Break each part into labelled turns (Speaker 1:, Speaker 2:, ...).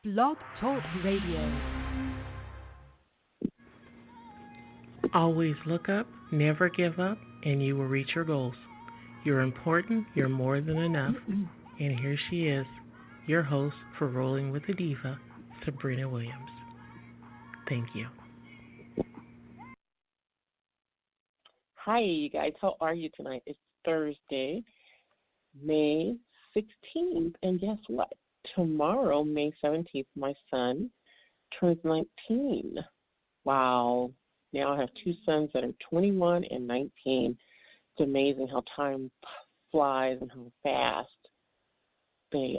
Speaker 1: Blog Talk Radio.
Speaker 2: Always look up, never give up, and you will reach your goals. You're important, you're more than enough. And here she is, your host for Rolling with the Diva, Sabrina Williams. Thank you.
Speaker 3: Hi, you guys. How are you tonight? It's Thursday, May 16th. And guess what? Tomorrow, May 17th, my son turns 19. Wow. Now I have two sons that are 21 and 19. It's amazing how time flies and how fast they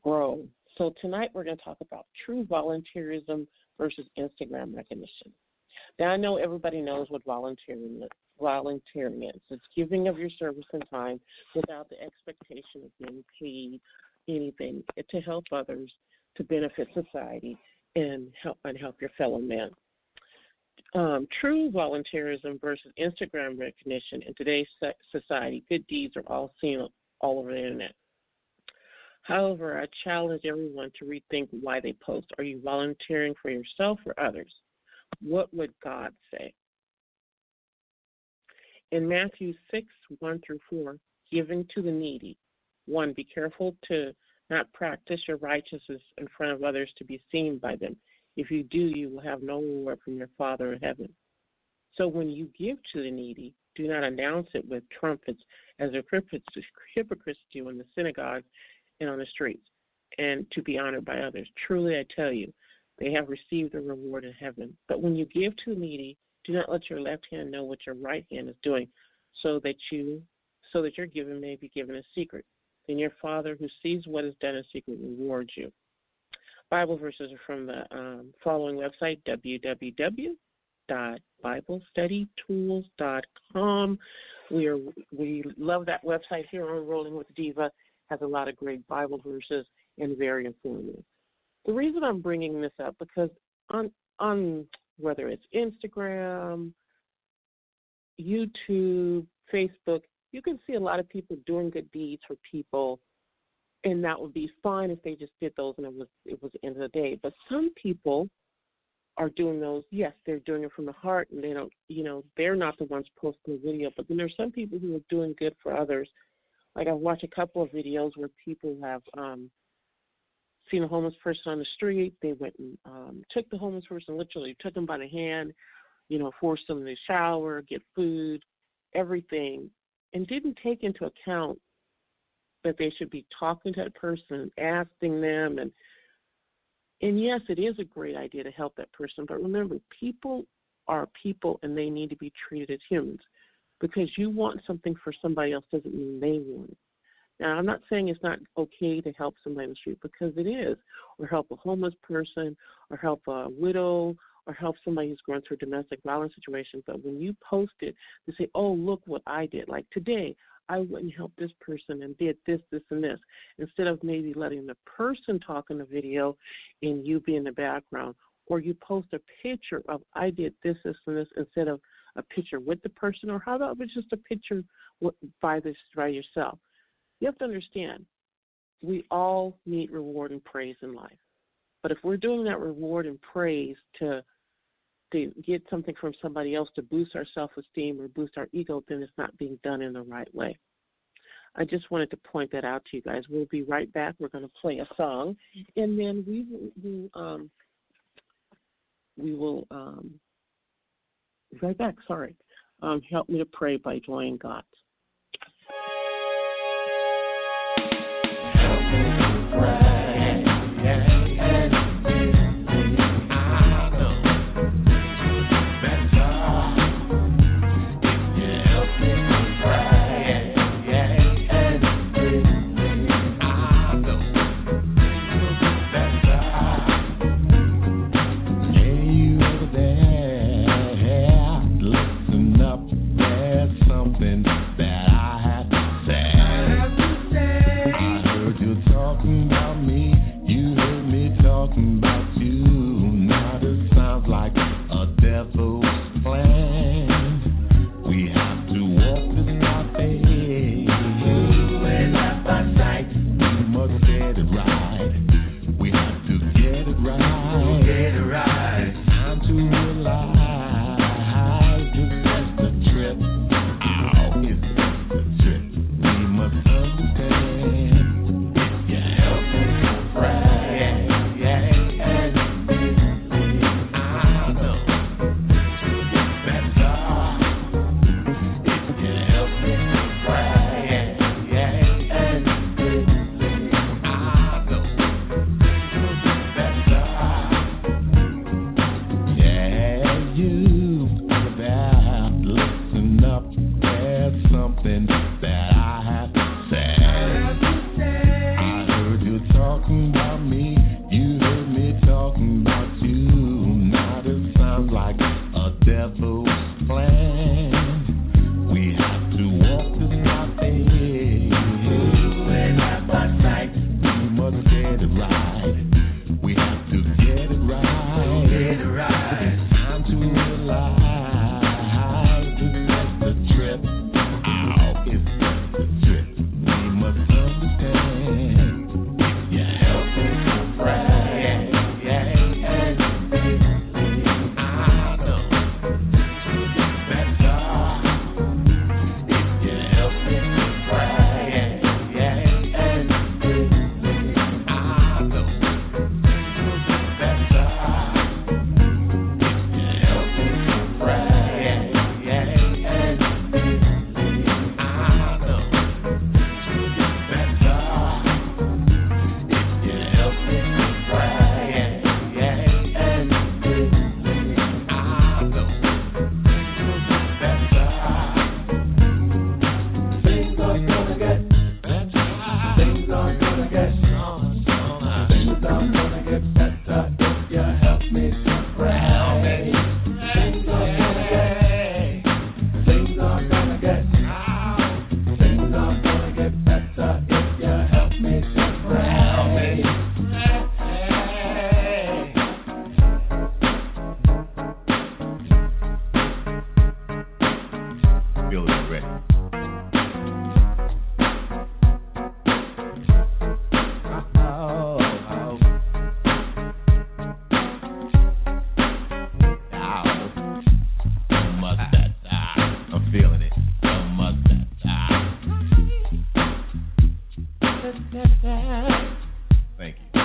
Speaker 3: grow. So tonight we're going to talk about true volunteerism versus Instagram recognition. Now I know everybody knows what volunteering is. It's giving of your service and time without the expectation of being paid anything to help others, to benefit society, and help your fellow man. True volunteerism versus Instagram recognition in today's society, good deeds are all seen all over the internet. However, I challenge everyone to rethink why they post. Are you volunteering for yourself or others? What would God say? In Matthew 6:1-4, giving to the needy. 1, be careful to not practice your righteousness in front of others to be seen by them. If you do, you will have no reward from your Father in heaven. So when you give to the needy, do not announce it with trumpets as the hypocrites do in the synagogues and on the streets, and to be honored by others. Truly, I tell you, they have received a reward in heaven. But when you give to the needy, do not let your left hand know what your right hand is doing, so that your giving may be given in secret. Then your Father who sees what is done in secret rewards you. Bible verses are from the following website, www.biblestudytools.com. We love that website here on Rolling with Diva. Has a lot of great Bible verses and very informative. The reason I'm bringing this up because on whether it's Instagram, YouTube, Facebook, you can see a lot of people doing good deeds for people. And that would be fine if they just did those and it was the end of the day. But some people are doing those. Yes, they're doing it from the heart, and they don't, they're not the ones posting the video. But then there's some people who are doing good for others. Like I've watched a couple of videos where people have seen a homeless person on the street. They went and took the homeless person, literally took them by the hand, forced them to shower, get food, everything, and didn't take into account that they should be talking to that person, asking them, and yes, it is a great idea to help that person, but remember, people are people and they need to be treated as humans. Because you want something for somebody else doesn't mean they want it. Now, I'm not saying it's not okay to help somebody on the street, because it is, or help a homeless person, or help a widow, or help somebody who's going through a domestic violence situation, but when you post it to say, oh, look what I did, like today, I went and helped this person and did this, this, and this, instead of maybe letting the person talk in the video and you be in the background, or you post a picture of I did this, this, and this, instead of a picture with the person, or how about if it's just a picture by yourself. You have to understand, we all need reward and praise in life. But if we're doing that reward and praise to get something from somebody else to boost our self-esteem or boost our ego, then it's not being done in the right way. I just wanted to point that out to you guys. We'll be right back. We're going to play a song, and then we will be right back. Sorry. Help me to pray by Dwayne Gott. Help me to pray.
Speaker 4: Something me. You heard me talking about you. Now this sounds like a devil's plan. We have to walk this out there. When I by sight, we must get it right. We have to get it right. Get it right. It's time to realize this is the trip. Ow, it's just the trip. We must understand. You help me to pray. I know that's all. If you help me to pray. I know that's all. If you help me to pray. I know that's all. If you help me to pray. I know that's all. Things are gonna get better. Things are gonna get things are gonna get better if you help me to pray. Things are gonna get things are gonna get things are gonna get better if you help me to pray. Feel it ready. I'm feeling it. Thank you.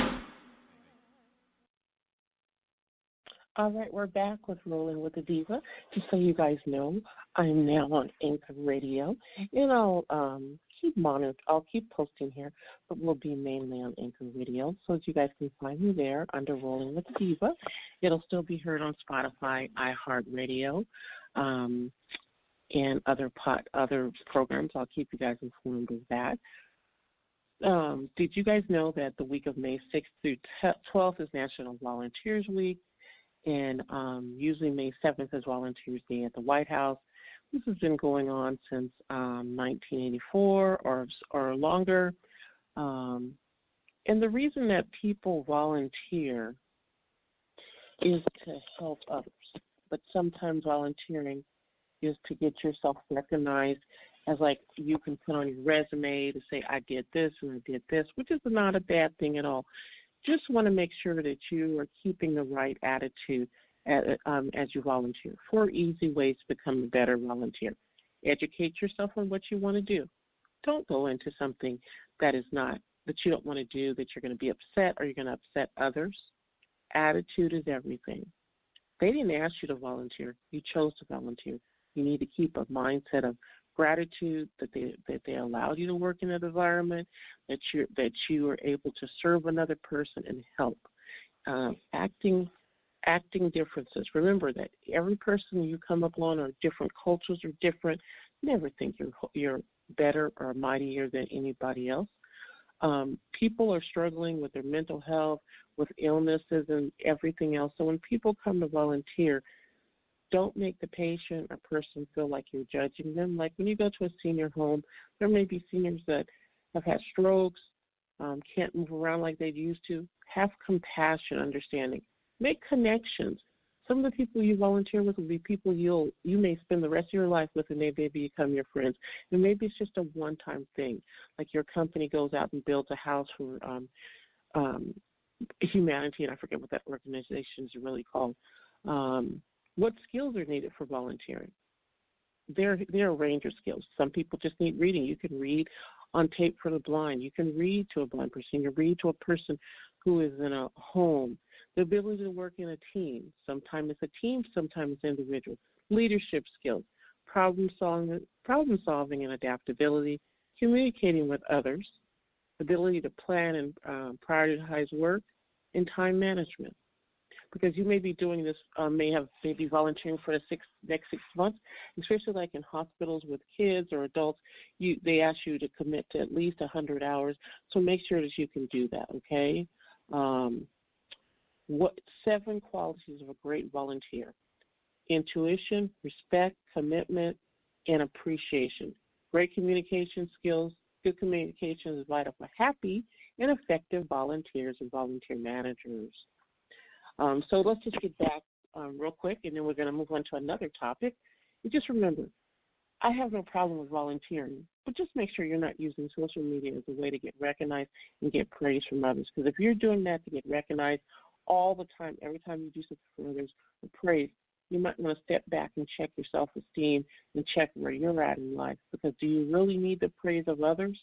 Speaker 3: All right, we're back with Rolling with the Diva. Just so you guys know, I'm now on Anchor Radio, and I'll keep posting here, but we'll be mainly on Anchor Radio, so that you guys can find me there under Rolling with the Diva. It'll still be heard on Spotify, iHeartRadio, and other programs. I'll keep you guys informed of that. Did you guys know that the week of May 6th through 12th is National Volunteers Week? And usually May 7th is Volunteers Day at the White House. This has been going on since 1984 or longer. And the reason that people volunteer is to help others. But sometimes volunteering is to get yourself recognized as like you can put on your resume to say, I did this and I did this, which is not a bad thing at all. Just want to make sure that you are keeping the right attitude as you volunteer. 4 easy ways to become a better volunteer. Educate yourself on what you want to do. Don't go into something that you don't want to do, that you're going to be upset or you're going to upset others. Attitude is everything. They didn't ask you to volunteer. You chose to volunteer. You need to keep a mindset of gratitude that they allowed you to work in that environment, that you are able to serve another person and help. Acting differences. Remember that every person you come upon are different, cultures are different. Never think you're better or mightier than anybody else. People are struggling with their mental health, with illnesses and everything else. So when people come to volunteer, don't make the patient or person feel like you're judging them. Like when you go to a senior home, there may be seniors that have had strokes, can't move around like they used to. Have compassion, understanding. Make connections. Some of the people you volunteer with will be people you may spend the rest of your life with, and they may become your friends. And maybe it's just a one-time thing, like your company goes out and builds a house for humanity, and I forget what that organization is really called. What skills are needed for volunteering? There are a range of skills. Some people just need reading. You can read on tape for the blind. You can read to a blind person. You can read to a person who is in a home. The ability to work in a team. Sometimes it's a team, sometimes it's individual. Leadership skills, problem solving and adaptability, communicating with others, ability to plan and prioritize work, and time management. Because you may be doing this, may be volunteering for the next 6 months, especially like in hospitals with kids or adults. They ask you to commit to at least 100 hours, so make sure that you can do that, okay? What 7 qualities of a great volunteer? Intuition, respect, commitment, and appreciation. Great communication skills. Good communication is vital for happy and effective volunteers and volunteer managers. So let's just get back real quick, and then we're going to move on to another topic. And just remember, I have no problem with volunteering, but just make sure you're not using social media as a way to get recognized and get praise from others. Because if you're doing that to get recognized all the time, every time you do something for others or praise, you might want to step back and check your self-esteem and check where you're at in life. Because do you really need the praise of others?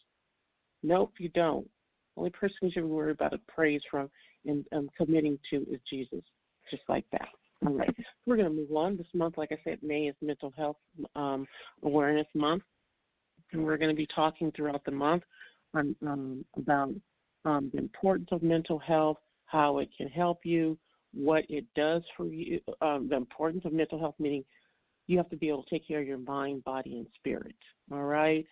Speaker 3: Nope, you don't. The only person you should worry about a praise from and committing to is Jesus, just like that. All right, we're going to move on. This month, like I said, May is Mental Health Awareness Month, and we're going to be talking throughout the month about the importance of mental health, how it can help you, what it does for you, the importance of mental health, meaning you have to be able to take care of your mind, body, and spirit. All right,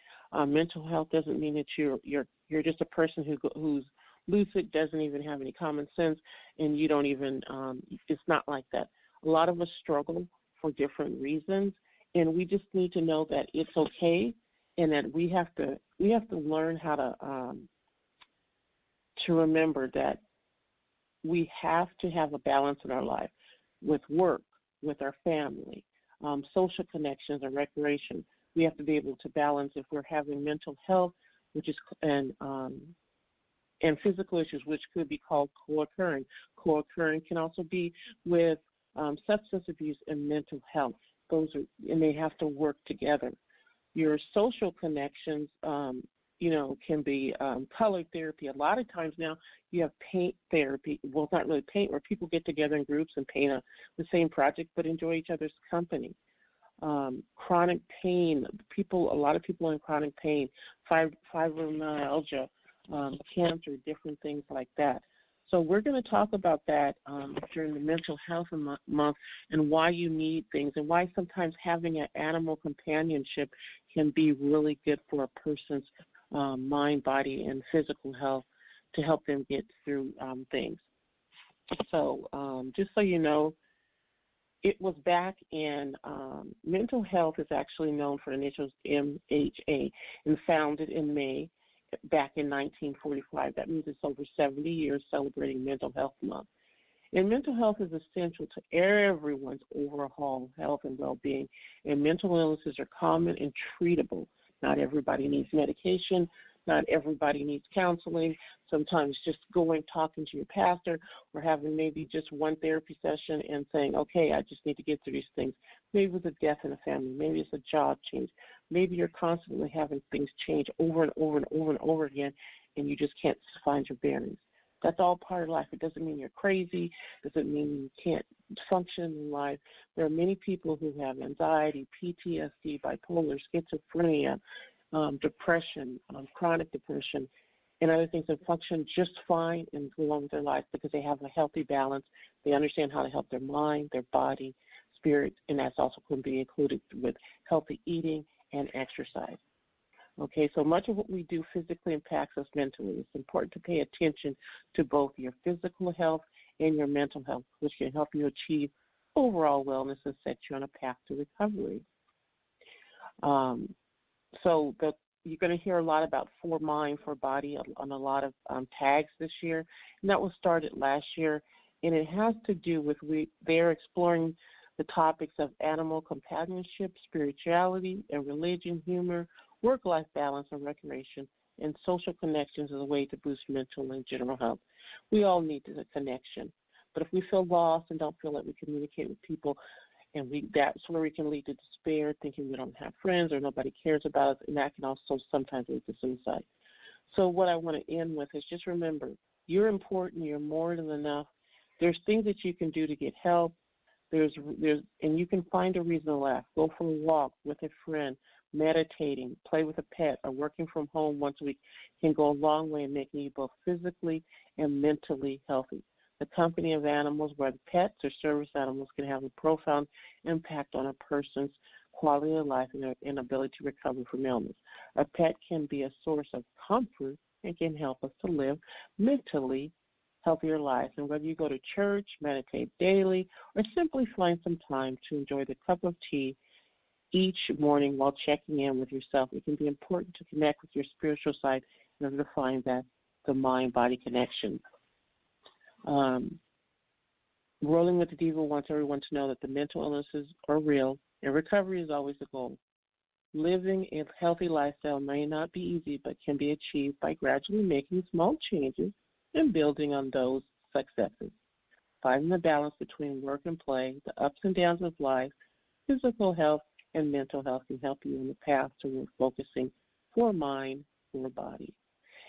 Speaker 3: mental health doesn't mean that you're just a person who's lucid, doesn't even have any common sense, and you don't even. It's not like that. A lot of us struggle for different reasons, and we just need to know that it's okay, and that we have to learn how to remember that we have to have a balance in our life with work, with our family, social connections, and recreation. We have to be able to balance if we're having mental health, which is and physical issues, which could be called co-occurring. Co-occurring can also be with substance abuse and mental health. And they have to work together. Your social connections, can be color therapy. A lot of times now you have paint therapy. Well, it's not really paint, where people get together in groups and paint the same project, but enjoy each other's company. Chronic pain. A lot of people in chronic pain, fibromyalgia, cancer, different things like that. So we're going to talk about that during the Mental Health Month, and why you need things, and why sometimes having an animal companionship can be really good for a person's mind, body, and physical health, to help them get through things. So just so you know, it was back in mental health is actually known for the initials MHA, and founded in May back in 1945. That means it's over 70 years celebrating Mental Health Month. And mental health is essential to everyone's overall health and well-being. And mental illnesses are common and treatable. Not everybody needs medication. Not everybody needs counseling. Sometimes just talking to your pastor, or having maybe just one therapy session and saying, okay, I just need to get through these things. Maybe it's a death in the family. Maybe it's a job change. Maybe you're constantly having things change over and over and over and over again, and you just can't find your bearings. That's all part of life. It doesn't mean you're crazy. It doesn't mean you can't function in life. There are many people who have anxiety, PTSD, bipolar, schizophrenia, depression, chronic depression, and other things that function just fine and go along with their life because they have a healthy balance. They understand how to help their mind, their body, spirit, and that's also going to be included with healthy eating and exercise. Okay, so much of what we do physically impacts us mentally. It's important to pay attention to both your physical health and your mental health, which can help you achieve overall wellness and set you on a path to recovery. You're going to hear a lot about for mind, for body on a lot of tags this year, and that was started last year, and it has to do with they're exploring the topics of animal companionship, spirituality, and religion, humor, work-life balance and recreation, and social connections as a way to boost mental and general health. We all need a connection, but if we feel lost and don't feel like we communicate with people, and that's where we can lead to despair, thinking we don't have friends or nobody cares about us, and that can also sometimes lead to suicide. So what I want to end with is just remember, you're important, you're more than enough. There's things that you can do to get help. And you can find a reason to laugh. Go for a walk with a friend, meditating, play with a pet, or working from home once a week can go a long way in making you both physically and mentally healthy. The company of animals, whether pets or service animals, can have a profound impact on a person's quality of life and their inability to recover from illness. A pet can be a source of comfort and can help us to live mentally healthier lives. And whether you go to church, meditate daily, or simply find some time to enjoy the cup of tea each morning while checking in with yourself, it can be important to connect with your spiritual side in order to find that the mind-body connection. Rolling with the Diva wants everyone to know that the mental illnesses are real, and recovery is always the goal. Living a healthy lifestyle may not be easy, but can be achieved by gradually making small changes and building on those successes. Finding the balance between work and play, the ups and downs of life, physical health, and mental health can help you on the path toward focusing for mind, for body.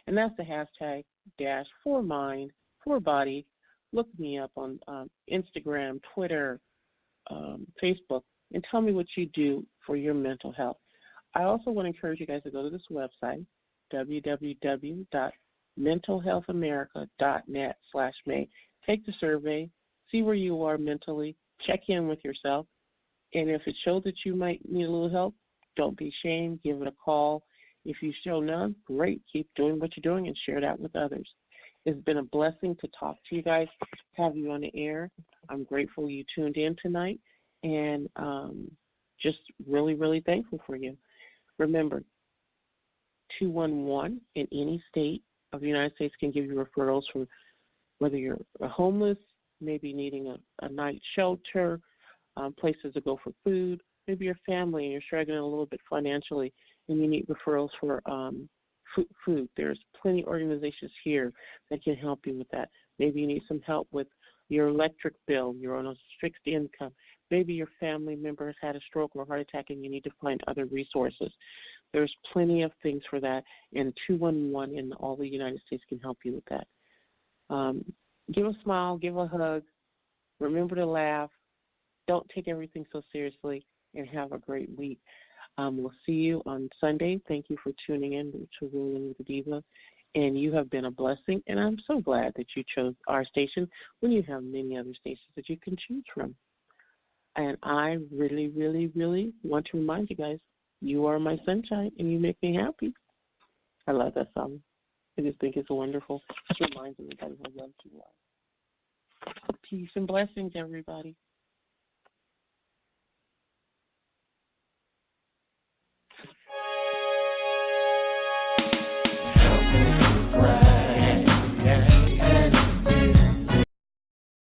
Speaker 3: And that's the hashtag # for mind, for body. Look me up on Instagram, Twitter, Facebook, and tell me what you do for your mental health. I also want to encourage you guys to go to this website, www.mentalhealthamerica.net/May. Take the survey, see where you are mentally, check in with yourself, and if it shows that you might need a little help, don't be ashamed, give it a call. If you show none, great, keep doing what you're doing and share that with others. It's been a blessing to talk to you guys, have you on the air. I'm grateful you tuned in tonight, and just really, really thankful for you. Remember, 211 in any state of the United States can give you referrals from whether you're homeless, maybe needing a night shelter, places to go for food, maybe your family and you're struggling a little bit financially and you need referrals for food. There's plenty of organizations here that can help you with that. Maybe you need some help with your electric bill, you're on a fixed income. Maybe your family member has had a stroke or a heart attack and you need to find other resources. There's plenty of things for that, and 211 in all the United States can help you with that. Give a smile, give a hug, remember to laugh, don't take everything so seriously, and have a great week. We'll see you on Sunday. Thank you for tuning in to Rolling with the Diva, and you have been a blessing, and I'm so glad that you chose our station when you have many other stations that you can choose from. And I really, really, really want to remind you guys, you are my sunshine, and you make me happy. I love that song. I just think it's wonderful. It reminds everybody how loved you are. Peace and blessings, everybody.